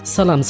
ሰላም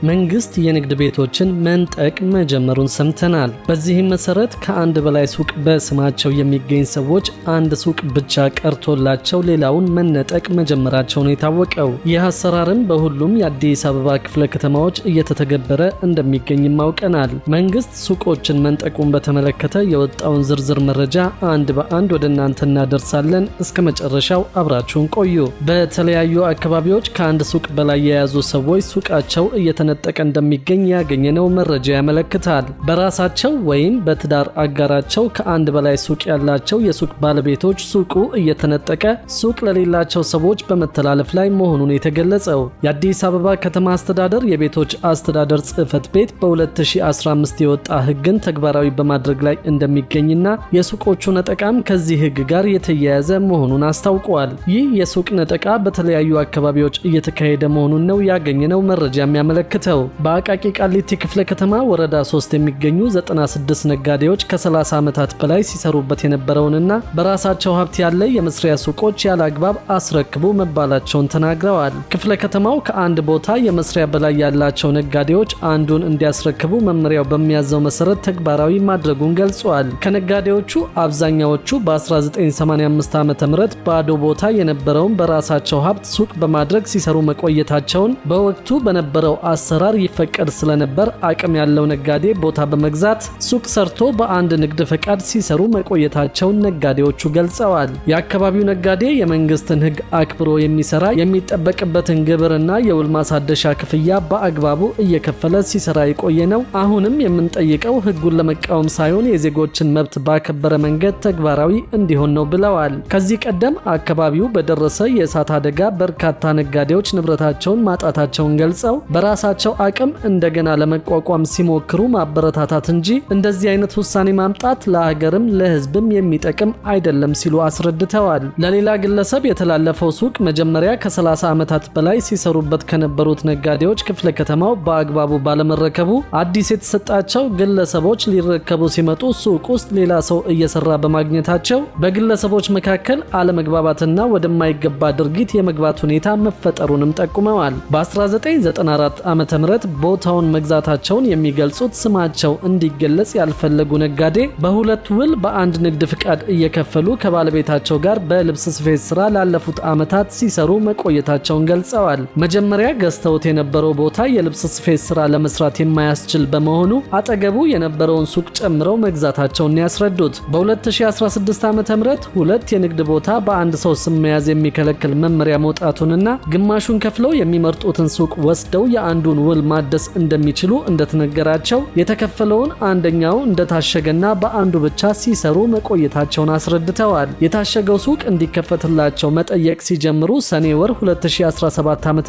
መንግስት የንግድ ቤቶችን መንጠቅ መጀመሩን ሰምተናል። በዚህም መሰረት ከአንድ በላይ ሱቅ በስማቸው የሚገኝ ሰዎች አንድ ሱቅ ብቻ ቀርቶላቸው ሌላውን መነጠቅ መጀመራቸው ነው የታወቀው። ይህ አሰራርም በሁሉም የአዲስ አበባ ክፍለ ከተማዎች እየተተገበረ እንደሚገኝም አውቀናል። መንግስት ሱቆችን መንጠቁን በተመለከተ የወጣውን ዝርዝር መረጃ አንድ በአንድ ወደ እናንተ እናደርሳለን። እስከ መጨረሻው አብራችሁን ቆዩ። በተለያዩ አካባቢዎች ከአንድ ሱቅ በላይ የያዙ ሰዎች ሱቃቸው እየተነጠቀ እንደሚገኝ ያገኘነው መረጃ ያመለክታል። በራሳቸው ወይም በትዳር አጋራቸው ከአንድ በላይ ሱቅ ያላቸው የሱቅ ባለቤቶች ሱቁ እየተነጠቀ ሱቅ ለሌላቸው ሰዎች በመተላለፍ ላይ መሆኑን የተገለጸው የአዲስ አበባ ከተማ አስተዳደር የቤቶች አስተዳደር ጽሕፈት ቤት በ2015 የወጣ ሕግን ተግባራዊ በማድረግ ላይ እንደሚገኝና የሱቆቹ ነጠቃም ከዚህ ሕግ ጋር የተያያዘ መሆኑን አስታውቋል። ይህ የሱቅ ነጠቃ በተለያዩ አካባቢዎች እየተካሄደ መሆኑን ነው ያገኘነው መረጃ የሚያመለክተው። በአቃቂ ቃሊቲ ክፍለ ከተማ ወረዳ 3 የሚገኙ 96 ነጋዴዎች ከ30 ዓመታት በላይ ሲሰሩበት የነበረውንና በራሳቸው ሀብት ያለ የመስሪያ ሱቆች ያለ አግባብ አስረክቡ መባላቸውን ተናግረዋል። ክፍለ ከተማው ከአንድ ቦታ የመስሪያ በላይ ያላቸው ነጋዴዎች አንዱን እንዲያስረክቡ መመሪያው በሚያዘው መሰረት ተግባራዊ ማድረጉን ገልጿል። ከነጋዴዎቹ አብዛኛዎቹ በ1985 ዓ.ም ባዶ ቦታ የነበረውን በራሳቸው ሀብት ሱቅ በማድረግ ሲሰሩ መቆየታቸውን በወቅቱ በነበረው አሰራር ይፈቀድ ስለነበር አቅም ያለው ነጋዴ ቦታ በመግዛት ሱቅ ሰርቶ በአንድ ንግድ ፈቃድ ሲሰሩ መቆየታቸውን ነጋዴዎቹ ገልጸዋል። የአካባቢው ነጋዴ የመንግስትን ሕግ አክብሮ የሚሰራ የሚጠበቅበትን ግብርና የውል ማሳደሻ ክፍያ በአግባቡ እየከፈለ ሲሰራ የቆየ ነው። አሁንም የምንጠይቀው ሕጉን ለመቃወም ሳይሆን የዜጎችን መብት ባከበረ መንገድ ተግባራዊ እንዲሆን ነው ብለዋል። ከዚህ ቀደም አካባቢው በደረሰ የእሳት አደጋ በርካታ ነጋዴዎች ንብረታቸውን ማጣታቸውን ገልጸው በራሳቸው አቅም እንደገና ለመቋቋም ሲሞክሩ ማበረታታት እንጂ እንደዚህ አይነት ውሳኔ ማምጣት ለሀገርም ለሕዝብም የሚጠቅም አይደለም ሲሉ አስረድተዋል። ለሌላ ግለሰብ የተላለፈው ሱቅ መጀመሪያ ከ30 ዓመታት በላይ ሲሰሩበት ከነበሩት ነጋዴዎች ክፍለ ከተማው በአግባቡ ባለመረከቡ አዲስ የተሰጣቸው ግለሰቦች ሊረከቡ ሲመጡ ሱቅ ውስጥ ሌላ ሰው እየሰራ በማግኘታቸው በግለሰቦች መካከል አለመግባባትና ወደማይገባ ድርጊት የመግባት ሁኔታ መፈጠሩንም ጠቁመዋል። በ1994 ዓ.ም ቦታውን መግዛታቸውን የሚገልጹት ስማቸው እንዲገለጽ ያልፈለጉ ነጋዴ በሁለት ውል በአንድ ንግድ ፍቃድ እየከፈሉ ከባለቤታቸው ጋር በልብስ ስፌት ስራ ላለፉት ዓመታት ሲሰሩ መቆየታቸውን ገልጸዋል። መጀመሪያ ገዝተውት የነበረው ቦታ የልብስ ስፌት ስራ ለመስራት የማያስችል በመሆኑ አጠገቡ የነበረውን ሱቅ ጨምረው መግዛታቸውን ያስረዱት። በ2016 ዓ.ም ሁለት የንግድ ቦታ በአንድ ሰው ስም መያዝ የሚከለክል መመሪያ መውጣቱንና ግማሹን ከፍለው የሚመርጡትን ሱቅ ወስደው የአንዱን ውል ማደስ እንደሚችሉ እንደተነገራቸው የተከፈለውን አንደኛው እንደታሸገና በአንዱ ብቻ ሲሰሩ መቆየታቸውን አስረድተዋል። የታሸገው ሱቅ እንዲከፈትላቸው መጠየቅ ሲጀምሩ ሰኔ ወር 2017 ዓ.ም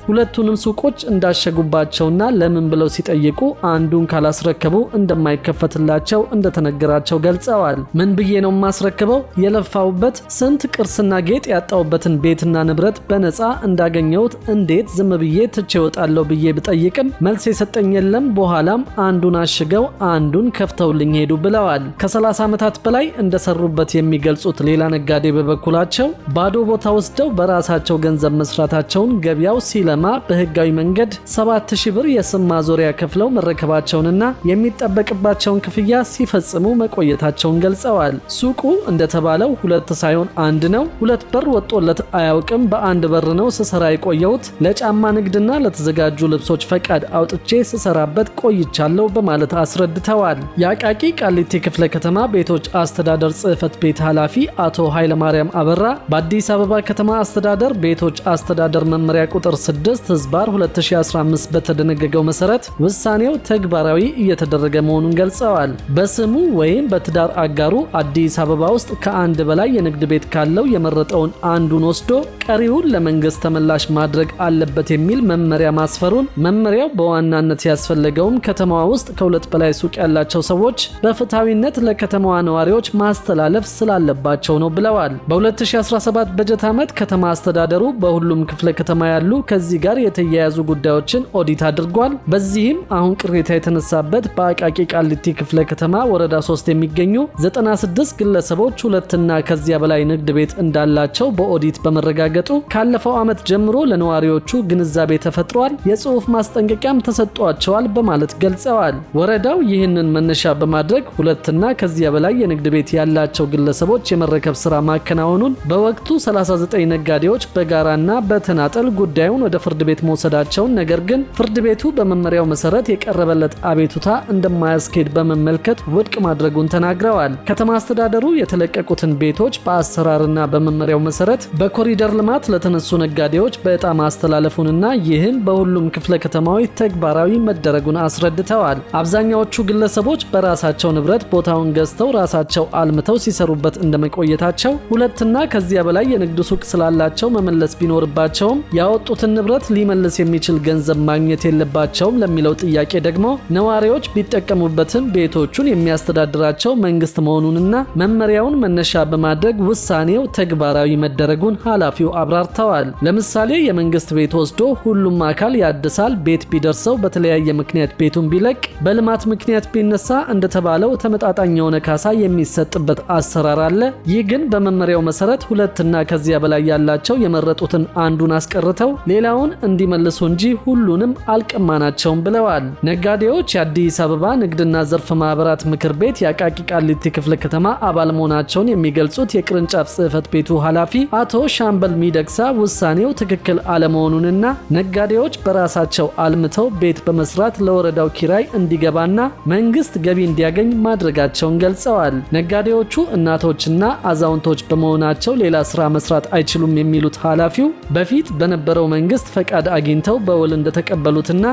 ሁለቱንም ሱቆች እንዳሸጉባቸውና ለምን ብለው ሲጠይቁ አንዱን ካላስረከቡ እንደማይከፈትላቸው እንደተነገራቸው ገልጸዋል። ምን ብዬ ነው ማስረክበው? የለፋውበት ስንት ቅርስና ጌጥ ያጣውበትን ቤትና ንብረት በነፃ እንዳገኘውት እንዴት ዝም ብዬ ትቼ እወጣለሁ ብዬ ብጠይቅም መልስ የሰጠኝ የለም። በኋላም አንዱን አሽገው አንዱን ከፍተውልኝ ሄዱ ብለዋል። ከ30 ዓመታት በላይ እንደሰሩበት የሚገልጹት ሌላ ነጋዴ በበኩላቸው ባዶ ቦታ ወስደው በራሳቸው ገንዘብ መስራታቸውን ገበያው ሲለማ በህጋዊ መንገድ 7000 ብር የስም ማዞሪያ ከፍለው መረከባቸውንና የሚጠበቅባቸውን ክፍያ ሲፈጽሙ መቆየታቸውን ገልጸዋል። ሱቁ እንደተባለው ሁለት ሳይሆን አንድ ነው። ሁለት በር ወጦለት አያውቅም። በአንድ በር ነው ስሰራ የቆየሁት። ለጫማ ንግድና ለተዘጋጁ ልብሶች ፈቃድ አውጥቼ ስሰራበት ቆይቻለሁ በማለት አስረድተዋል። የአቃቂ ቃሊቲ ክፍለ ከተማ ቤቶች አስተዳደር ጽሕፈት ቤት ኃላፊ አቶ ኃይለማርያም አበራ በአዲስ አበባ ከተማ አስተዳደር ቤቶች አስተዳደር መመሪያ ቁጥር 6/2015 በተደነገገው መሰረት ውሳኔው ተግባራዊ እየተደረገ መሆኑን ገልጸዋል። በስሙ ወይም በትዳር አጋሩ አዲስ አበባ ውስጥ ከአንድ በላይ የንግድ ቤት ካለው የመረጠውን አንዱን ወስዶ ቀሪውን ለመንግስት ተመላሽ ማድረግ አለበት የሚል መመሪያ ማስፈሩን መመሪያው በዋናነት ያስፈለገውም ከተማዋ ውስጥ ከሁለት በላይ ሱቅ ያላቸው ሰዎች በፍትሃዊነት ለከተማዋ ነዋሪዎች ማስተላለፍ ስላለባቸው ነው ብለዋል። በ2017 በጀት ዓመት ከተማ አስተዳደሩ በሁሉም ክፍለ ከተማ ያሉ ከዚህ ጋር የተያያዙ ጉዳዮችን ኦዲት አድርጓል። በዚህም አሁን ቅሬታ የተነሳበት በአቃቂ ቃሊቲ ክፍለ ከተማ ወረዳ 3 የሚገኙ 96 ግለሰቦች ሁለትና ከዚያ በላይ ንግድ ቤት እንዳላቸው በኦዲት በመረጋገጡ ካለፈው ዓመት ጀምሮ ለነዋሪዎቹ ግንዛቤ ተፈጥሯል፣ የጽሑፍ ማስጠንቀቂያም ተሰጥቷቸዋል በማለት ገልጸዋል። ወረዳው ይህንን መነሻ በማድረግ ሁለትና ከዚያ በላይ የንግድ ቤት ያላቸው ግለሰቦች የመረከብ ስራ ማከናወኑን፣ በወቅቱ 39 ነጋዴዎች በጋራና በተናጠል ጉዳዩን ወደ ፍርድ ቤት መውሰዳቸውን፣ ነገር ግን ፍርድ ቤቱ በመመሪያው መሰረት የቀረበለት አቤቱታ እንደማያስኬድ በመመልከት ውድቅ ማድረጉን ተናግረዋል። ከተማ አስተዳደሩ የተለቀቁትን ቤቶች በአሰራርና በመመሪያው መሰረት በኮሪደር ልማት ለተነሱ ነጋዴዎች በዕጣ ማስተላለፉንና ይህም በሁሉም ክፍለ ከተማዎች ተግባራዊ መደረጉን አስረድተዋል። አብዛኛዎቹ ግለሰቦች በራሳቸው ንብረት ቦታውን ገዝተው ራሳቸው አልምተው ሲሰሩበት እንደመቆየታቸው ሁለትና ከዚያ በላይ የንግድ ሱቅ ስላላቸው መመለስ ቢኖርባቸውም ያወጡትን ንብረት ሊመልስ የሚችል ገንዘብ ማግኘት የለባቸውም ለሚለው ጥያቄ ደግሞ ነዋሪዎች ቢጠቀሙበትም ቤቶቹን የሚያስተዳድራቸው መንግስት መሆኑንና መመሪያውን መነሻ በማድረግ ውሳኔው ተግባራዊ መደረጉን ኃላፊው አብራርተዋል። ለምሳሌ የመንግስት ቤት ወስዶ ሁሉም አካል ያድሳል። ቤት ቢደርሰው በተለያየ ምክንያት ቤቱን ቢለቅ በልማት ምክንያት ቢነሳ እንደተባለው ተመጣጣኝ የሆነ ካሳ የሚሰጥበት አሰራር አለ። ይህ ግን በመመሪያው መሰረት ሁለትና ከዚያ በላይ ያላቸው የመረጡትን አንዱን አስቀርተው ሌላውን እንዲመልሱ እንጂ ሁሉንም አልቀማናቸውም ብለዋል። ነጋዴዎች የአዲስ አበባ ንግድና ዘርፍ ማህበራት ምክር ቤት የአቃቂ ቃሊቲ ክፍለ ከተማ አባል መሆናቸውን የሚገልጹት የቅርንጫፍ ጽህፈት ቤቱ ኃላፊ አቶ ሻምበል ሚደቅሳ ውሳኔው ትክክል አለመሆኑንና ነጋዴዎች በራሳቸው አልምተው ቤት በመስራት ለወረዳው ኪራይ እንዲገባና መንግስት ገቢ እንዲያገኝ ማድረጋቸውን ገልጸዋል። ነጋዴዎቹ እናቶችና አዛውንቶች በመሆናቸው ሌላ ስራ መስራት አይችሉም የሚሉት ኃላፊው በፊት በነበረው መንግስት ፈቃድ አግኝተው በውል እንደተቀበሉትና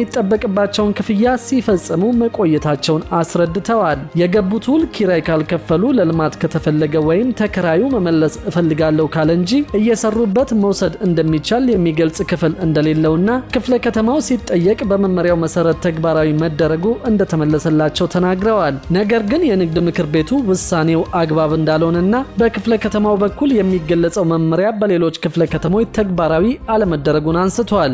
የሚጠበቅባቸውን ክፍያ ሲፈጽሙ መቆየታቸውን አስረድተዋል። የገቡት ውል ኪራይ ካልከፈሉ ለልማት ከተፈለገ ወይም ተከራዩ መመለስ እፈልጋለሁ ካለ እንጂ እየሰሩበት መውሰድ እንደሚቻል የሚገልጽ ክፍል እንደሌለውና ክፍለ ከተማው ሲጠየቅ በመመሪያው መሰረት ተግባራዊ መደረጉ እንደተመለሰላቸው ተናግረዋል። ነገር ግን የንግድ ምክር ቤቱ ውሳኔው አግባብ እንዳልሆነና በክፍለ ከተማው በኩል የሚገለጸው መመሪያ በሌሎች ክፍለ ከተሞች ተግባራዊ አለመደረጉን አንስቷል።